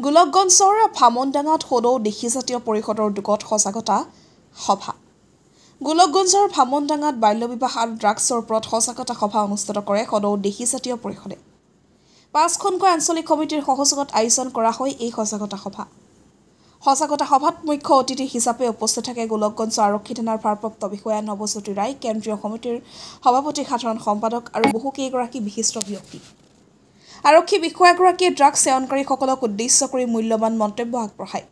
গোলকগঞ্জৰ ফামনডাঙাত সদৌ দেশীজাতীয় পৰিষদৰ উদ্যোগত সজাগতা সভা। গোলকগঞ্জৰ ফামনডাঙাত বাল্যবিবাহ আৰু ড্ৰাগছৰ ওপৰত সজাগতা সভা অনুষ্ঠিত কৰে সদৌ দেশীজাতীয় পৰিষদে। ৫খনকৈ আঞ্চলিক সমিতিৰ সহযোগত আয়োজন কৰা হয় এই সজাগতা সভা। সজাগতা সভাত মুখ্য অতিথি হিচাপে উপস্থিত থাকে গোলকগঞ্জ আৰক্ষী থানাৰ ভাৰপ্ৰাপ্ত বিষয়া নৱজ্যোতি ৰায়, কেন্দ্ৰীয় সমিতিৰ সভাপতি সাধাৰণ সম্পাদক আৰু বহুকেইগৰাকী বিশিষ্ট ব্যক্তি। আৰক্ষী বিষয়াগৰাকীয়ে ড্ৰাগছ সেৱনকাৰীসকলক উদ্দেশ্য কৰি মূল্যৱান মন্তব্য আগবঢ়ায়।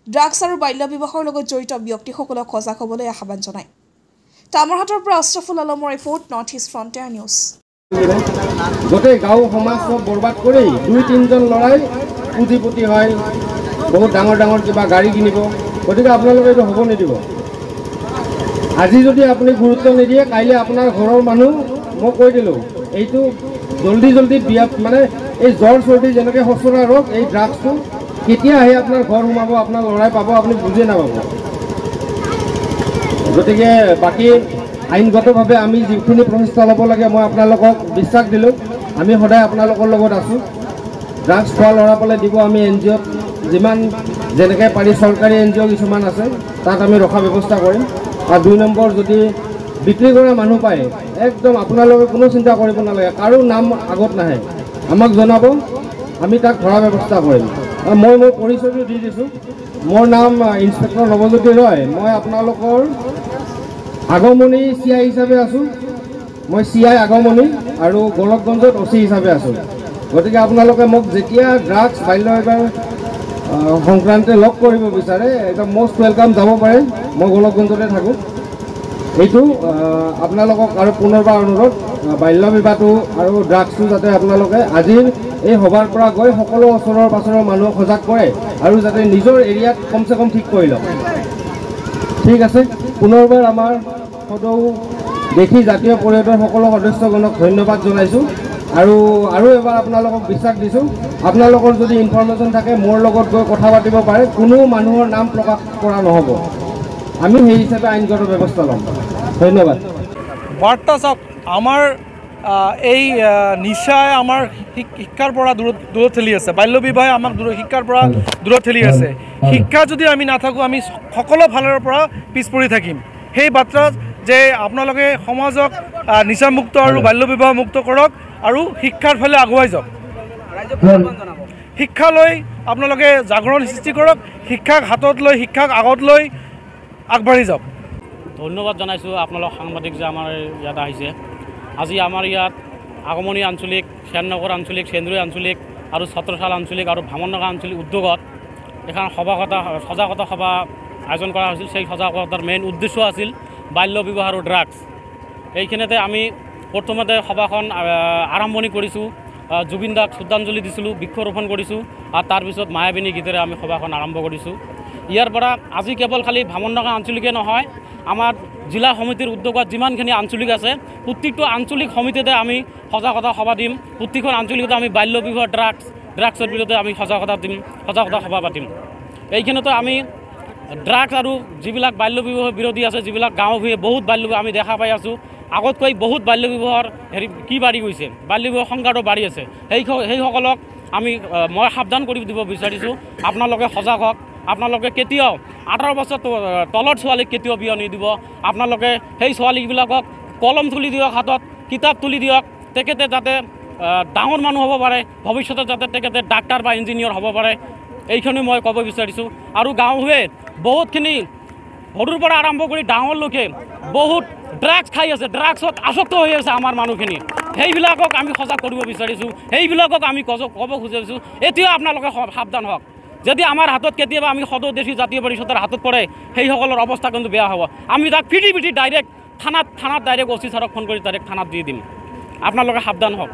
ড্ৰাগছ আৰু বাল্যবিবাহৰ লগত জড়িত ব্যক্তিসকলক সজাগ হ'বলৈ আহ্বান জনায়। তামৰহাটৰ পৰা আশ্ৰাফুল আলমৰ report, north east frontier news. গোটেই গাঁও সমাজ সব বৰবাদ কৰি ২-৩জন ল'ৰাই পুঁজিপতি হয়, বহুত ডাঙৰ ডাঙৰ কিবা গাড়ী কিনিব। গতিকে আপোনালোকে এইটো হ'ব নিদিব। আজি যদি আপুনি গুৰুত্ব নিদিয়ে, কাইলৈ আপোনাৰ ঘৰৰ মানুহ, মই কৈ দিলোঁ, এইটো জলদি বিয়া মানে এই জ্বৰ চৰ্দি যেনেকৈ সচৰা ৰোগ, এই ড্ৰাগছটো কেতিয়া আহি আপোনাৰ ঘৰ সোমাব, আপোনাৰ ল'ৰাই পাব, আপুনি বুজি নাপাব। গতিকে বাকী আইনগতভাৱে আমি যিখিনি প্ৰচেষ্টা ল'ব লাগে, মই আপোনালোকক বিশ্বাস দিলোঁ। আমি সদায় আপোনালোকৰ লগত আছোঁ। ড্ৰাগছ খোৱা ল'ৰা পালে দিব, আমি NGOত যিমান যেনেকৈ পাৰি, চৰকাৰী NGO কিছুমান আছে, তাত আমি ৰখা ব্যৱস্থা কৰিম। আৰু ২ নম্বৰ, যদি বিক্ৰী কৰা মানুহ পায়, একদম আপোনালোকে কোনো চিন্তা কৰিব নালাগে, কাৰো নাম আগত নাহে, আমাক জনাব, আমি তাক ধৰা ব্যৱস্থা কৰিম। মই মোৰ পৰিচয়টো দি দিছোঁ। মোৰ নাম ইন্সপেক্টৰ নৱজ্যোতি ৰয়। মই আপোনালোকৰ আগমনী CI হিচাপে আছোঁ। মই CI আগমনী আৰু গোলকগঞ্জত OC হিচাপে আছোঁ। গতিকে আপোনালোকে মোক যেতিয়া ড্ৰাগছ বাল্যবিবাহ সংক্ৰান্তে লগ কৰিব বিচাৰে, একদম মষ্ট ৱেলকাম, যাব পাৰে। মই গোলকগঞ্জতে থাকোঁ। এইটো আপোনালোকক আৰু পুনৰবাৰ অনুৰোধ, বাল্যবিবাহটো আৰু ড্ৰাগছটো যাতে আপোনালোকে আজিৰ এই সভাৰ পৰা গৈ সকলো ওচৰৰ পাছৰৰ মানুহক সজাগ কৰে আৰু যাতে নিজৰ এৰিয়াত কমচে কম ঠিক কৰি লওক। ঠিক আছে। পুনৰবাৰ আমাৰ সদৌ দেশী জাতীয় পৰিষদৰ সকলো সদস্যগণক ধন্যবাদ জনাইছোঁ আৰু এবাৰ আপোনালোকক বিশ্বাস দিছোঁ, আপোনালোকৰ যদি ইনফৰমেশ্যন থাকে মোৰ লগত গৈ কথা পাতিব পাৰে, কোনো মানুহৰ নাম প্ৰকাশ কৰা নহ'ব। আমি সেই হিচাপে আইনগত ব্যৱস্থা ল'ম। ধন্যবাদ। বাৰ্তা চাওক, আমাৰ এই নিচাই আমাৰ শিক্ষাৰ পৰা দূৰত ঠেলি আছে। বাল্যবিবাহে আমাক শিক্ষাৰ পৰা দূৰত ঠেলি আছে। শিক্ষা যদি আমি নাথাকোঁ, আমি সকলো ফালৰ পৰা পিছ পৰি থাকিম। সেই বাৰ্তা যে আপোনালোকে সমাজক নিচামুক্ত আৰু বাল্যবিবাহ মুক্ত কৰক আৰু শিক্ষাৰ ফালে আগুৱাই যাওক। শিক্ষা লৈ আপোনালোকে জাগৰণ সৃষ্টি কৰক, শিক্ষাক হাতত লৈ, শিক্ষাক আগত লৈ আগবাঢ়ি যাওক। ধন্যবাদ জনাইছোঁ আপোনালোক সাংবাদিক যে আমাৰ ইয়াত আহিছে। আজি আমাৰ ইয়াত আগমনী আঞ্চলিক, শ্যামনগৰ আঞ্চলিক, সেন্দুৰী আঞ্চলিক আৰু ছত্ৰশাল আঞ্চলিক আৰু ভামনগা আঞ্চলিক উদ্যোগত এখন সজাগতা সভা আয়োজন কৰা হৈছিল। সেই সজাগতাৰ মেইন উদ্দেশ্য আছিল বাল্যবিবাহ আৰু ড্ৰাগছ। এইখিনিতে আমি প্ৰথমতে সভাখন আৰম্ভণি কৰিছোঁ। জুবিন দাক শ্ৰদ্ধাঞ্জলি দিছিলোঁ, বৃক্ষৰোপণ কৰিছোঁ আৰু তাৰপিছত মায়াবিনী গীতেৰে আমি সভাখন আৰম্ভ কৰিছোঁ। ইয়াৰ পৰা আজি কেৱল খালি ভামনগা আঞ্চলিকে নহয়, আমাৰ জিলা সমিতিৰ উদ্যোগত যিমানখিনি আঞ্চলিক আছে, প্ৰত্যেকটো আঞ্চলিক সমিতিতে আমি সজাগতা সভা দিম। প্ৰত্যেকখন আঞ্চলিকতে আমি বাল্যবিবাহ, ড্ৰাগছৰ বিৰুদ্ধে আমি সজাগতা সভা পাতিম। এইখিনিতে আমি ড্ৰাগছ আৰু যিবিলাক বাল্যবিবাহ বিৰোধী আছে, যিবিলাক গাঁও ভূঞে বহুত বাল্যবিবাহ আমি দেখা পাই আছোঁ, আগতকৈ বহুত বাল্যবিবাহৰ বাঢ়ি গৈছে, বাল্যবিবাহ সংখ্যাটো বাঢ়ি আছে। সেইসকলক মই সাৱধান কৰি দিব বিচাৰিছোঁ, আপোনালোকে সজাগ হওক। আপোনালোকে কেতিয়াও 18 বছৰ তলৰ ছোৱালীক কেতিয়াও বিয়া নিদিব। আপোনালোকে সেই ছোৱালীবিলাকক কলম তুলি দিয়ক, হাতত কিতাপ তুলি দিয়ক, তেখেতে যাতে ডাঙৰ মানুহ হ'ব পাৰে, ভৱিষ্যতে যাতে তেখেতে ডাক্তৰ বা ইঞ্জিনিয়াৰ হ'ব পাৰে, এইখিনি মই ক'ব বিচাৰিছোঁ। আৰু গাঁৱে বহুতখিনি সৰুৰ পৰা আৰম্ভ কৰি ডাঙৰলৈকে বহুত ড্ৰাগছ খাই আছে, ড্ৰাগছত আসক্ত হৈ আছে আমাৰ মানুহখিনি। সেইবিলাকক আমি সজাগ কৰিব বিচাৰিছোঁ, সেইবিলাকক আমি ক'ব খুজিছোঁ, এতিয়া আপোনালোকে সাৱধান হওক। যদি আমাৰ হাতত কেতিয়াবা আমি সদৌ দেশী জাতীয় পৰিষদৰ হাতত পৰে, সেইসকলৰ অৱস্থা কিন্তু বেয়া হ'ব। আমি তাক পিটি ডাইৰেক্ট থানাত ডাইৰেক্ট OC ছাৰক ফোন কৰি ডাইৰেক্ট থানাত দি দিম। আপোনালোকে সাৱধান হওক।